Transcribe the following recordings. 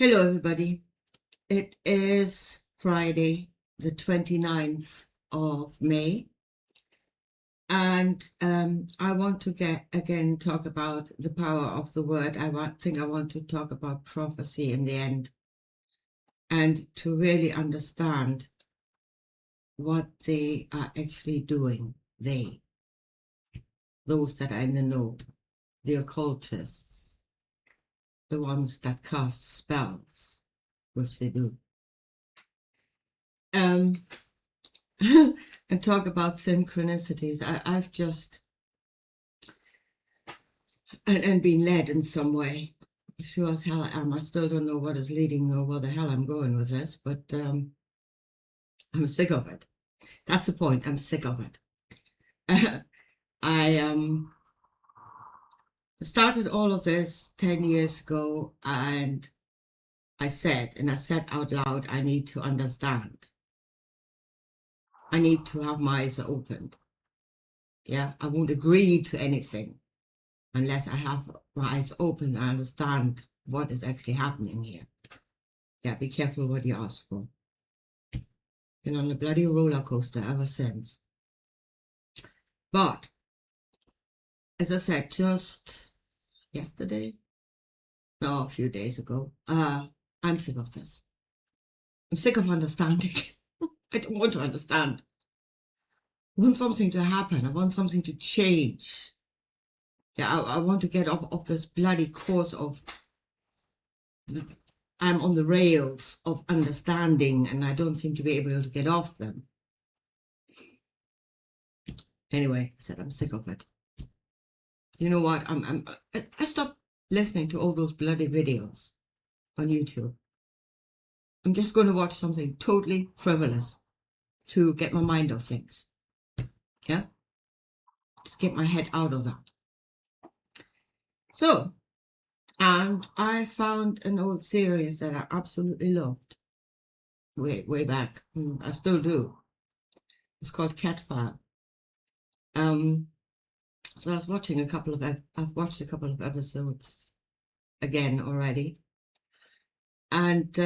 Hello, everybody. It is Friday, the 29th of May, and I want to talk about the power of the word. I want to talk about prophecy in the end, and to really understand what they are actually doing. Those that are in the know, the occultists, the ones that cast spells, which they do. And talk about synchronicities. I've just and been led in some way. Sure as hell I am. I still don't know what is leading or where the hell I'm going with this, but I'm sick of it. That's the point. I'm sick of it. I started all of this 10 years ago, and I said out loud, I need to understand. I need to have my eyes opened. Yeah, I won't agree to anything unless I have my eyes open and understand what is actually happening here. Yeah, be careful what you ask for. Been on a bloody roller coaster ever since. But, as I said, just yesterday, no, a few days ago, I'm sick of this. I'm sick of understanding. I don't want to understand. I want something to happen. I want something to change. Yeah, I want to get off this bloody course of I'm on the rails of understanding, and I don't seem to be able to get off them. Anyway, I said I'm sick of it. You know what? I stopped listening to all those bloody videos on YouTube. I'm just going to watch something totally frivolous to get my mind off things. Yeah? Just get my head out of that. So, and I found an old series that I absolutely loved way back. I still do. It's called Catfire. So I was watching I've watched a couple of episodes again already. And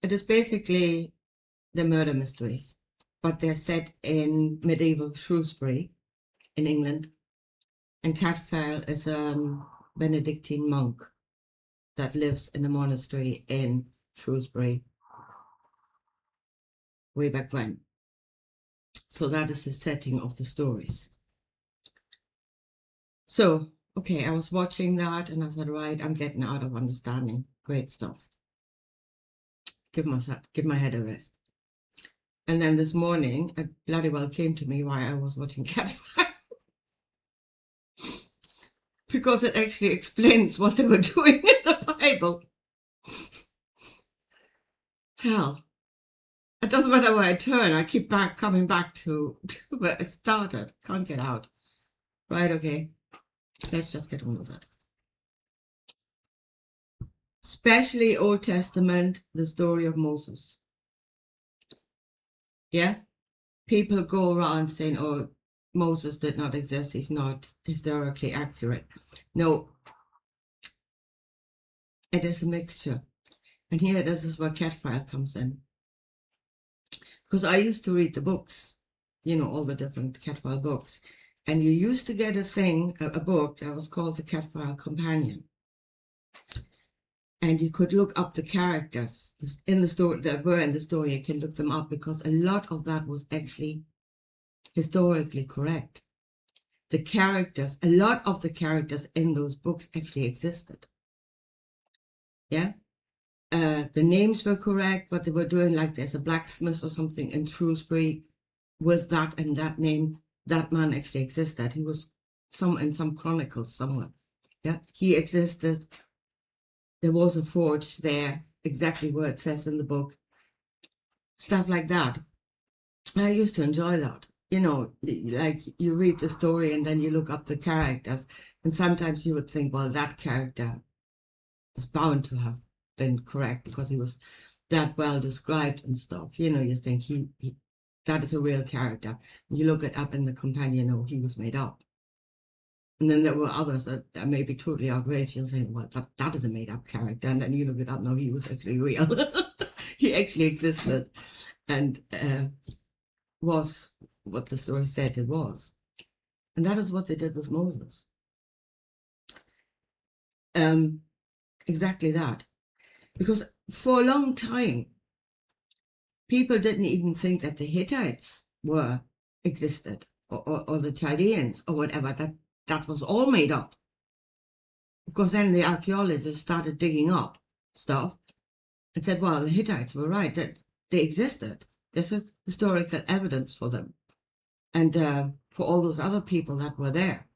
it is basically the murder mysteries, but they're set in medieval Shrewsbury in England. And Catfire is a Benedictine monk that lives in a monastery in Shrewsbury way back when. So that is the setting of the stories. So, okay, I was watching that and I said, right, I'm getting out of understanding. Great stuff. Give my head a rest. And then this morning, it bloody well came to me why I was watching Catfire. Because it actually explains what they were doing in the Bible. Hell. It doesn't matter where I turn, I keep coming back to where I started. Can't get out. Right, okay. Let's just get on with it. Especially Old Testament, the story of Moses. Yeah? People go around saying, oh, Moses did not exist. He's not historically accurate. No. It is a mixture. And here, this is where Catfire comes in. Because I used to read the books, all the different Catfire books. And you used to get a book that was called the Catfire Companion. And you could look up the characters in the story that were in the story. You can look them up because a lot of that was actually historically correct. A lot of the characters in those books actually existed. Yeah? The names were correct, what they were doing, like there's a blacksmith or something in Shrewsbury with that and that name. That man actually existed. He was in some chronicles somewhere. Yeah, he existed. There was a forge there, exactly where it says in the book. Stuff like that. I used to enjoy that. Like you read the story and then you look up the characters, and sometimes you would think, well, that character is bound to have been correct because he was that well described and stuff. You think he that is a real character. You look it up in the companion, he was made up. And then there were others that may be totally outrageous, saying, well, that is a made-up character. And then you look it up, no, he was actually real. He actually existed and was what the story said it was. And that is what they did with Moses. Exactly that. Because for a long time, people didn't even think that the Hittites existed, or the Chaldeans, or whatever. That was all made up. Because then the archaeologists started digging up stuff and said, well, the Hittites were right, that they existed. There's a historical evidence for them. And for all those other people that were there.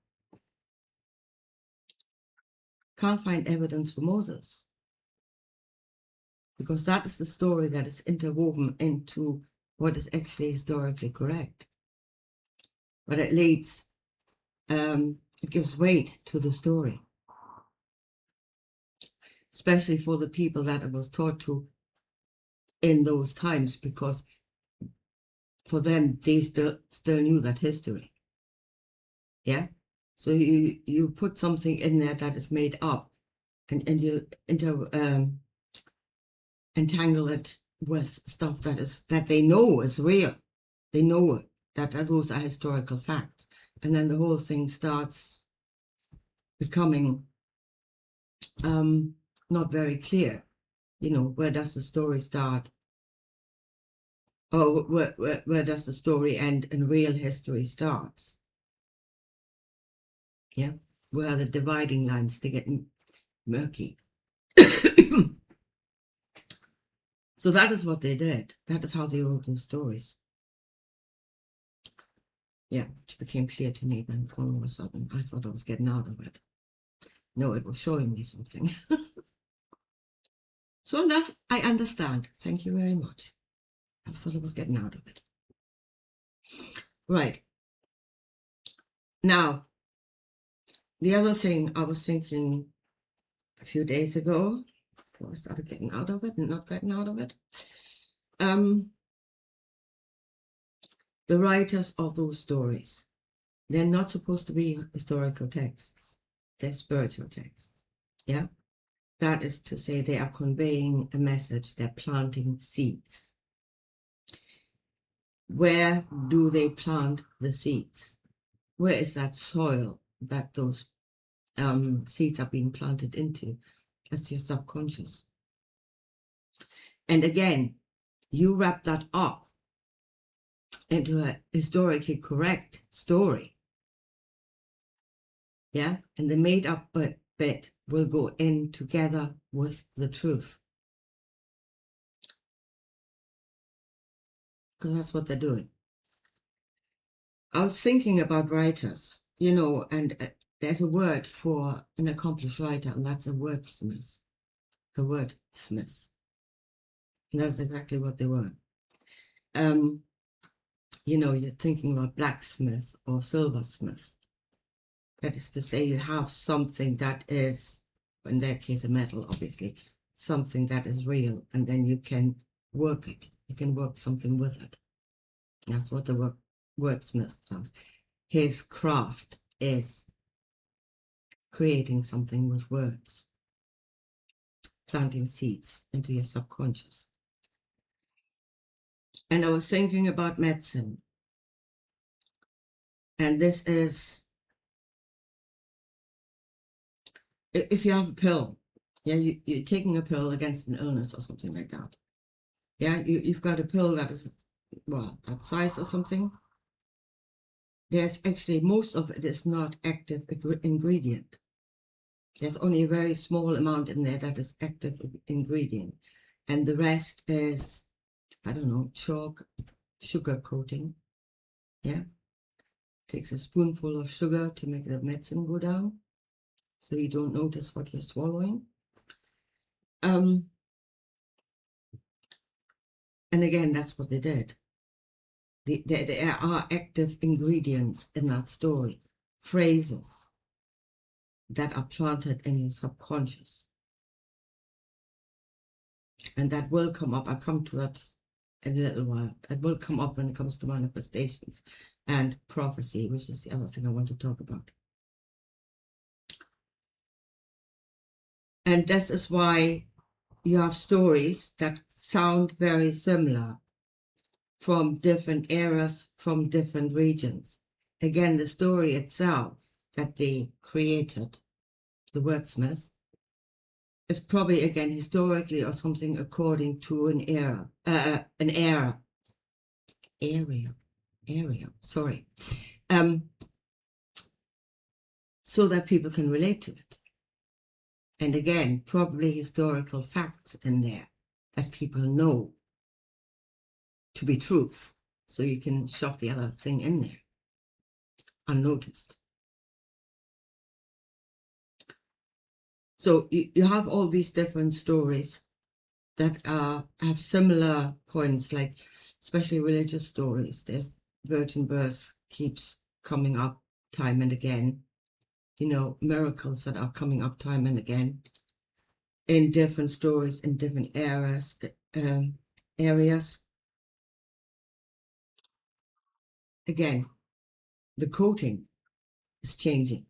Can't find evidence for Moses. Because that is the story that is interwoven into what is actually historically correct. But it leads, it gives weight to the story. Especially for the people that it was taught to in those times, because for them, they still knew that history. Yeah? So you put something in there that is made up, and you entangle it with stuff that they know is real. They know that those are historical facts. And then the whole thing starts becoming not very clear. You know, where does the story start? Or where does the story end and real history starts? Yeah, where are the dividing lines? They get murky. So that is what they did. That is how they wrote those stories. Yeah, which became clear to me then all of a sudden. I thought I was getting out of it. No, it was showing me something. So that's, I understand. Thank you very much. I thought I was getting out of it. Right. Now, the other thing I was thinking a few days ago, before I started getting out of it and not getting out of it, the writers of those stories, they're not supposed to be historical texts. They're spiritual texts. Yeah? That is to say, they are conveying a message. They're planting seeds. Where do they plant the seeds? Where is that soil that those seeds are being planted into? That's your subconscious. And again, you wrap that up into a historically correct story. Yeah? And the made up bit will go in together with the truth. Because that's what they're doing. I was thinking about writers, you know, and there's a word for an accomplished writer, and that's a wordsmith. A wordsmith. And that's exactly what they were. You know, you're thinking about blacksmith or silversmith. That is to say, you have something that is, in that case, a metal, obviously, something that is real, and then you can work it. You can work something with it. That's what the wordsmith does. His craft is creating something with words, planting seeds into your subconscious. And I was thinking about medicine. And this is, if you have a pill, yeah, you're taking a pill against an illness or something like that. Yeah, you've got a pill that is, well, that size or something. There's actually, most of it is not active ingredient. There's only a very small amount in there that is active ingredient. And the rest is, I don't know, chalk, sugar coating. Yeah. Takes a spoonful of sugar to make the medicine go down, so you don't notice what you're swallowing. And again, that's what they did. There are active ingredients in that story, phrases that are planted in your subconscious. And that will come up. I'll come to that in a little while. It will come up when it comes to manifestations and prophecy, which is the other thing I want to talk about. And this is why you have stories that sound very similar from different eras, from different regions. Again, the story itself that they created, the Wordsmiths, is probably again historically or something according to an area. Sorry, so that people can relate to it. And again, probably historical facts in there that people know to be truth, so you can shove the other thing in there unnoticed. So you have all these different stories that have similar points, like especially religious stories. There's virgin birth keeps coming up time and again, miracles that are coming up time and again in different stories in different areas. Again, the coating is changing.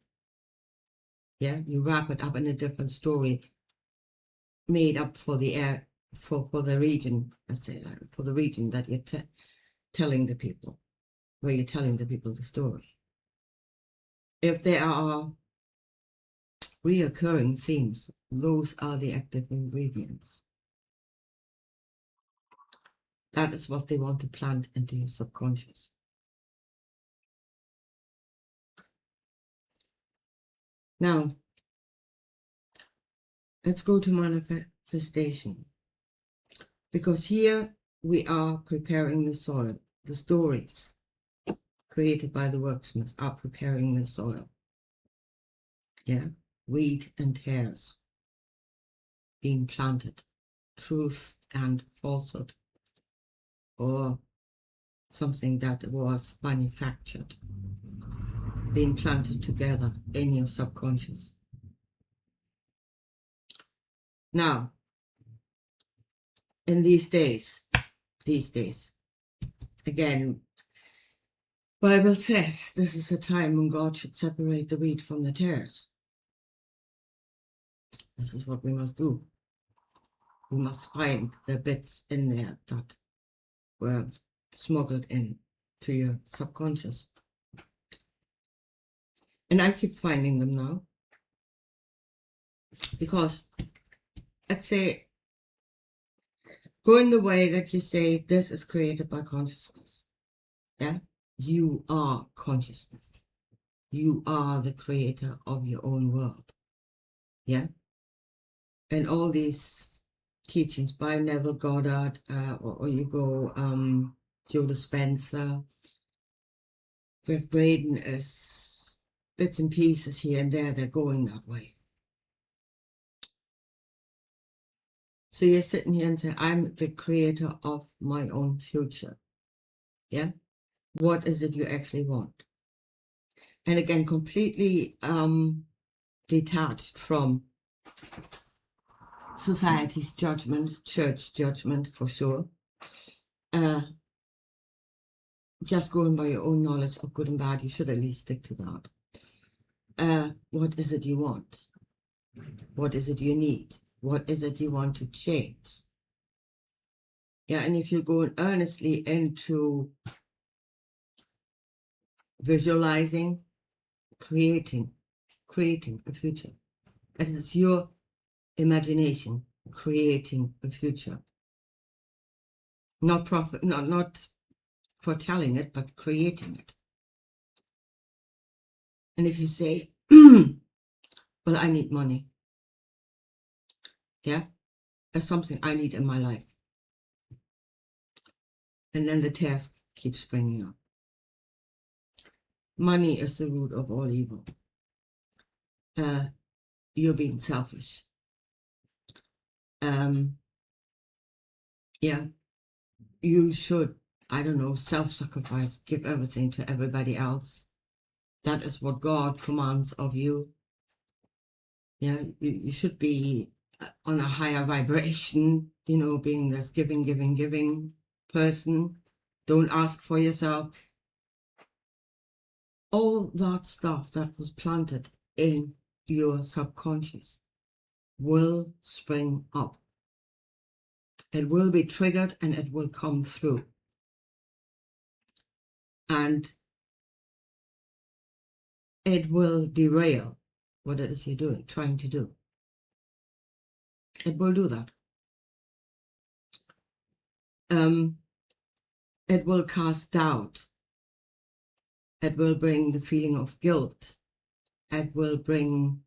Yeah, you wrap it up in a different story made up for the for the region, let's say, for the region that you're telling the people, where you're telling the people the story. If there are reoccurring themes, those are the active ingredients. That is what they want to plant into your subconscious. Now, let's go to manifestation. Because here we are preparing the soil. The stories created by the wordsmiths are preparing the soil. Yeah, wheat and tares being planted, truth and falsehood, or something that was manufactured, being planted together in your subconscious. Now, in these days, again, Bible says this is a time when God should separate the wheat from the tares. This is what we must do. We must find the bits in there that were smuggled in to your subconscious. And I keep finding them now. Because, let's say, going the way that you say this is created by consciousness. Yeah? You are consciousness. You are the creator of your own world. Yeah? And all these teachings by Neville Goddard, or you go Joe Dispenza, Greg Braden, is bits and pieces here and there, they're going that way. So you're sitting here and saying, I'm the creator of my own future. Yeah? What is it you actually want? And again, completely detached from society's judgment, church judgment for sure. Just going by your own knowledge of good and bad, you should at least stick to that. What is it you want? What is it you need? What is it you want to change? Yeah, and if you go earnestly into visualizing, creating a future. That is your imagination creating a future. Not foretelling it, but creating it. And if you say, well, I need money. Yeah, that's something I need in my life. And then the task keeps springing up. Money is the root of all evil. You're being selfish. Yeah, you should, I don't know, self-sacrifice, give everything to everybody else. That is what God commands of you. Yeah, you should be on a higher vibration, being this giving person. Don't ask for yourself. All that stuff that was planted in your subconscious will spring up. It will be triggered and it will come through. And it will derail what it is you're doing, trying to do. It will do that. It will cast doubt. It will bring the feeling of guilt. It will bring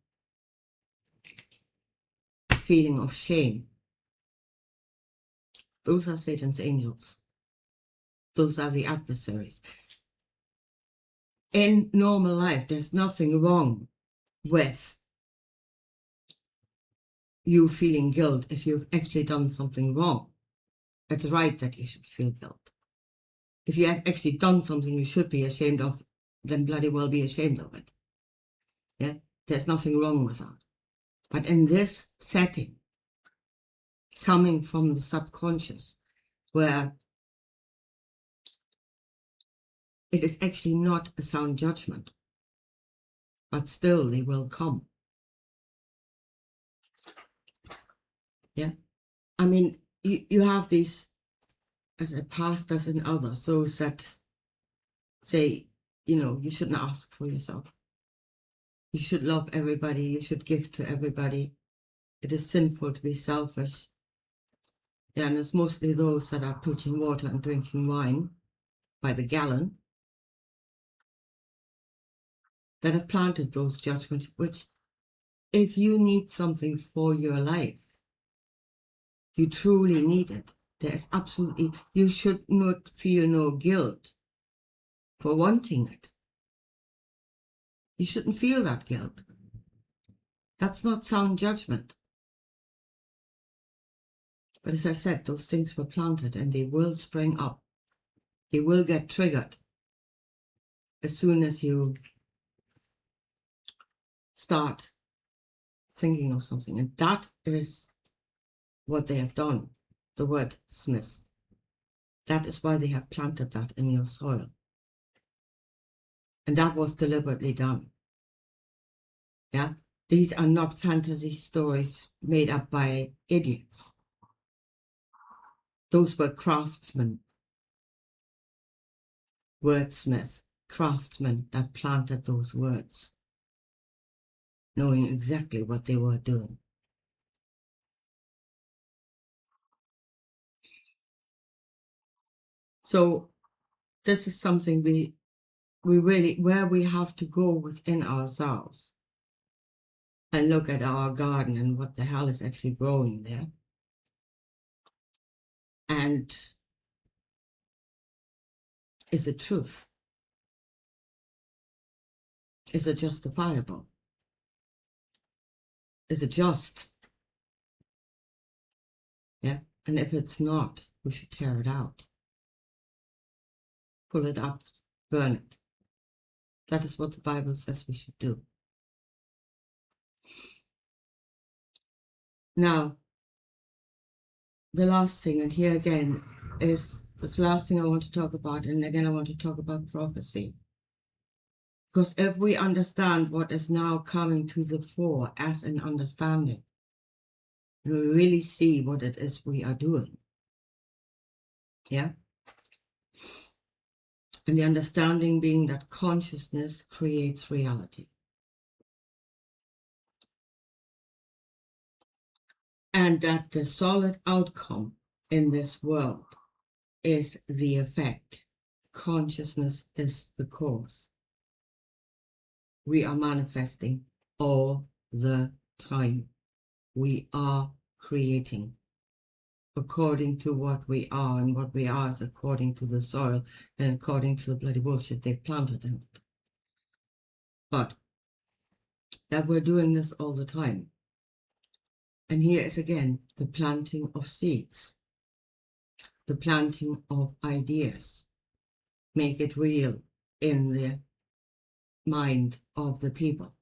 the feeling of shame. Those are Satan's angels. Those are the adversaries. In normal life, there's nothing wrong with you feeling guilt if you've actually done something wrong. It's right that you should feel guilt. If you have actually done something you should be ashamed of, then bloody well be ashamed of it. Yeah, there's nothing wrong with that. But in this setting, coming from the subconscious, where it is actually not a sound judgment, but still they will come. Yeah, I mean, you have these, as a pastors and others, those that say, you shouldn't ask for yourself. You should love everybody. You should give to everybody. It is sinful to be selfish. Yeah, and it's mostly those that are preaching water and drinking wine by the gallon that have planted those judgments, which if you need something for your life, you truly need it. There's absolutely, you should not feel no guilt for wanting it. You shouldn't feel that guilt. That's not sound judgment. But as I said, those things were planted and they will spring up. They will get triggered as soon as you start thinking of something. And that is what they have done, the Wordsmiths. That is why they have planted that in your soil. And that was deliberately done. Yeah? These are not fantasy stories made up by idiots. Those were craftsmen, wordsmiths, craftsmen that planted those words, knowing exactly what they were doing. So this is something we really, where we have to go within ourselves and look at our garden and what the hell is actually growing there. And is it truth? Is it justifiable? Is it just? Yeah. And if it's not, we should tear it out. Pull it up, burn it. That is what the Bible says we should do. Now, the last thing, and here again is this last thing I want to talk about, and again I want to talk about prophecy. Because if we understand what is now coming to the fore as an understanding, we really see what it is we are doing. Yeah? And the understanding being that consciousness creates reality. And that the solid outcome in this world is the effect. Consciousness is the cause. We are manifesting all the time. We are creating according to what we are, and what we are is according to the soil and according to the bloody bullshit they've planted in it. But that we're doing this all the time. And here is again the planting of seeds, the planting of ideas. Make it real in the mind of the people.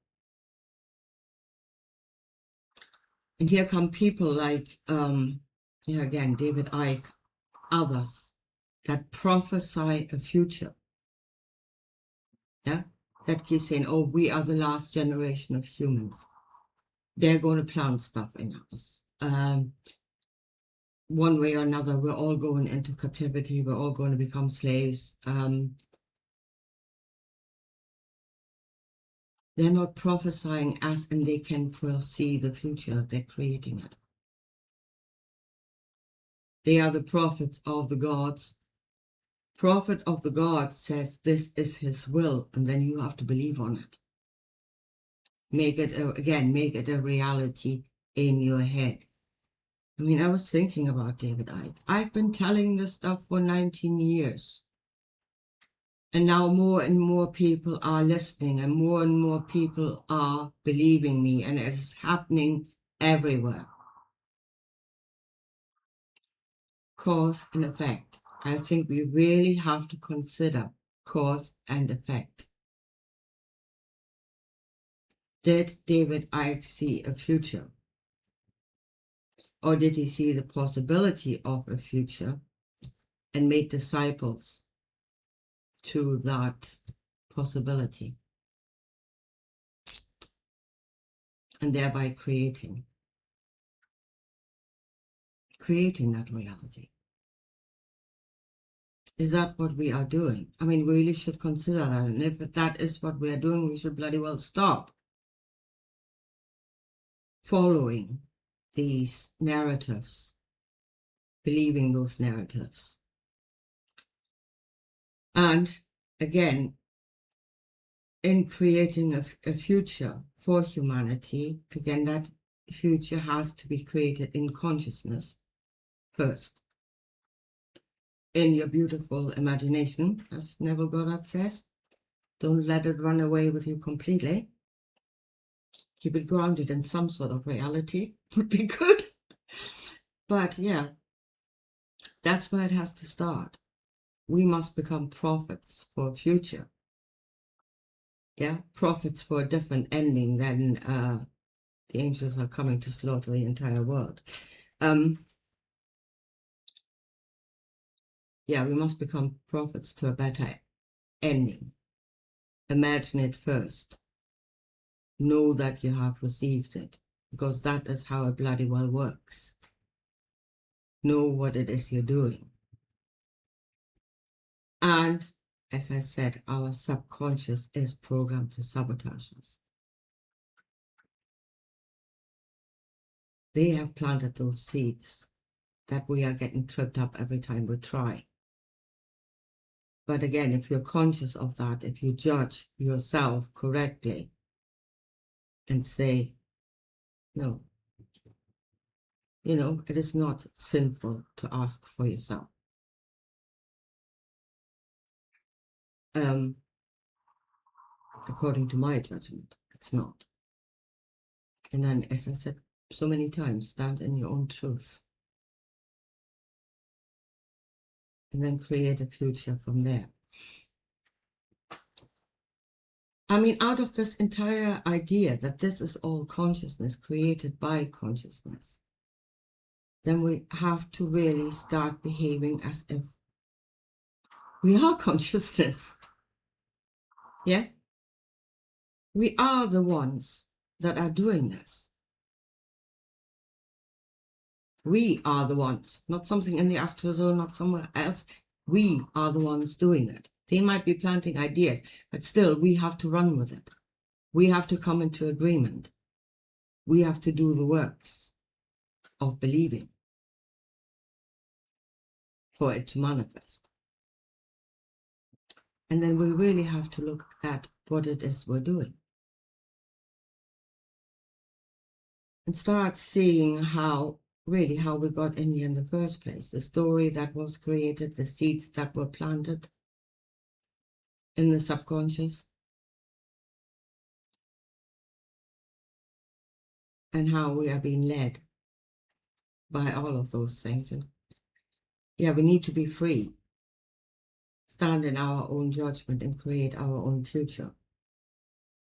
And here come people like, again, David Icke, others that prophesy a future. Yeah, that keep saying, oh, we are the last generation of humans. they're going to plant stuff in us. One way or another, we're all going into captivity. We're all going to become slaves. They're not prophesying us, and they can foresee the future. They're creating it. They are the prophets of the gods. Prophet of the gods says this is his will, and then you have to believe on it. Make it a reality in your head. I mean, I was thinking about David Icke. I've been telling this stuff for 19 years. And now more and more people are listening, and more people are believing me, and it is happening everywhere. Cause and effect. I think we really have to consider cause and effect. Did David Icke see a future? Or did he see the possibility of a future and made disciples to that possibility? And thereby creating that reality. Is that what we are doing? I mean, we really should consider that. And if that is what we are doing, we should bloody well stop following these narratives, believing those narratives. And again, in creating a future for humanity, again, that future has to be created in consciousness first. In your beautiful imagination, as Neville Goddard says. Don't let it run away with you completely. Keep it grounded in some sort of reality would be good. But yeah, that's where it has to start. We must become prophets for a future. Yeah, prophets for a different ending than the angels are coming to slaughter the entire world. Yeah, we must become prophets to a better ending. Imagine it first. Know that you have received it, because that is how it bloody well works. Know what it is you're doing. And as I said, our subconscious is programmed to sabotage us. They have planted those seeds that we are getting tripped up every time we try. But again, if you're conscious of that, if you judge yourself correctly and say, no, it is not sinful to ask for yourself. According to my judgment, it's not. And then, as I said so many times, stand in your own truth. And then create a future from there. I mean, out of this entire idea that this is all consciousness created by consciousness, then we have to really start behaving as if we are consciousness. Yeah? We are the ones that are doing this. We are the ones, not something in the astral zone, not somewhere else. We are the ones doing it. They might be planting ideas, but still we have to run with it. We have to come into agreement. We have to do the works of believing for it to manifest. And then we really have to look at what it is we're doing. And start seeing how we got in here in the first place. The story that was created, the seeds that were planted in the subconscious. And how we are being led by all of those things. And yeah, we need to be free. Stand in our own judgment and create our own future.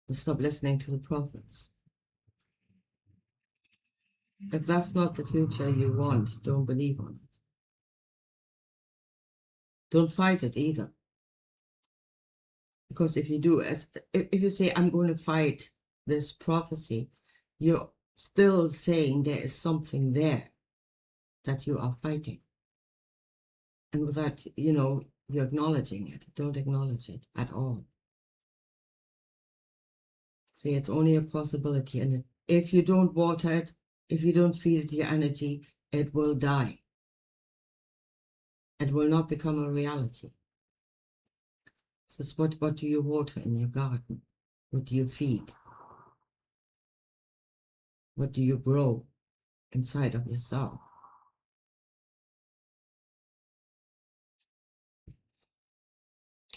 And stop listening to the prophets. If that's not the future you want, don't believe on it. Don't fight it either. Because if you do, if you say, I'm going to fight this prophecy, you're still saying there is something there that you are fighting. And without, you acknowledging it, don't acknowledge it at all. See, it's only a possibility. And if you don't water it, if you don't feed it your energy, it will die. It will not become a reality. So what do you water in your garden? What do you feed? What do you grow inside of yourself?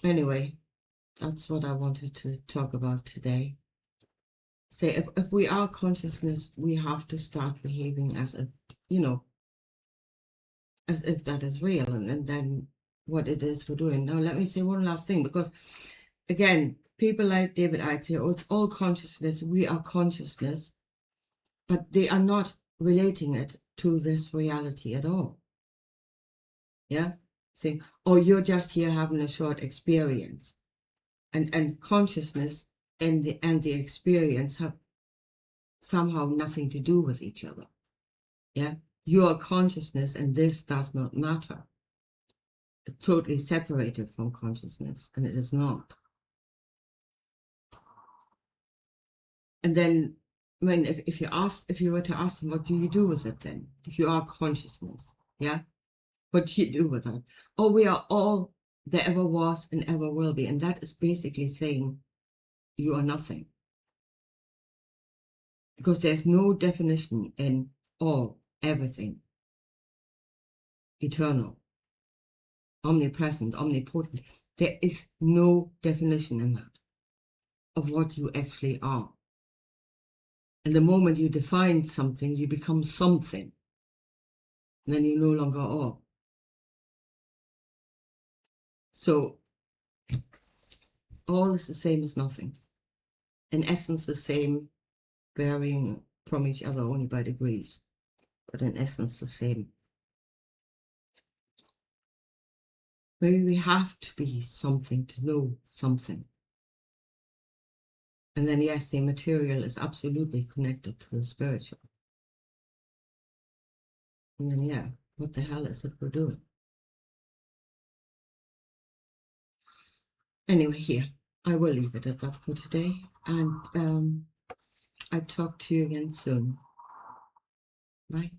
Anyway, that's what I wanted to talk about today. Say, if we are consciousness, we have to start behaving as if, as if that is real, and then what it is we're doing. Now, let me say one last thing, because again, people like David Icke say, oh, it's all consciousness, we are consciousness, but they are not relating it to this reality at all. Yeah? Saying, oh, you're just here having a short experience. And consciousness and the experience have somehow nothing to do with each other. Yeah? You are consciousness and this does not matter. It's totally separated from consciousness, and it is not. And then when if you were to ask them, what do you do with it then? If you are consciousness, yeah? What do you do with that? Oh, we are all there ever was and ever will be. And that is basically saying you are nothing. Because there's no definition in all, everything, eternal, omnipresent, omnipotent. There is no definition in that of what you actually are. And the moment you define something, you become something. And then you no longer are. So all is the same as nothing. In essence, the same, varying from each other only by degrees, but in essence the same. Maybe we have to be something to know something. And then yes, the material is absolutely connected to the spiritual. And then yeah, what the hell is it we're doing? Anyway, here, I will leave it at that for today. And I'll talk to you again soon. Bye.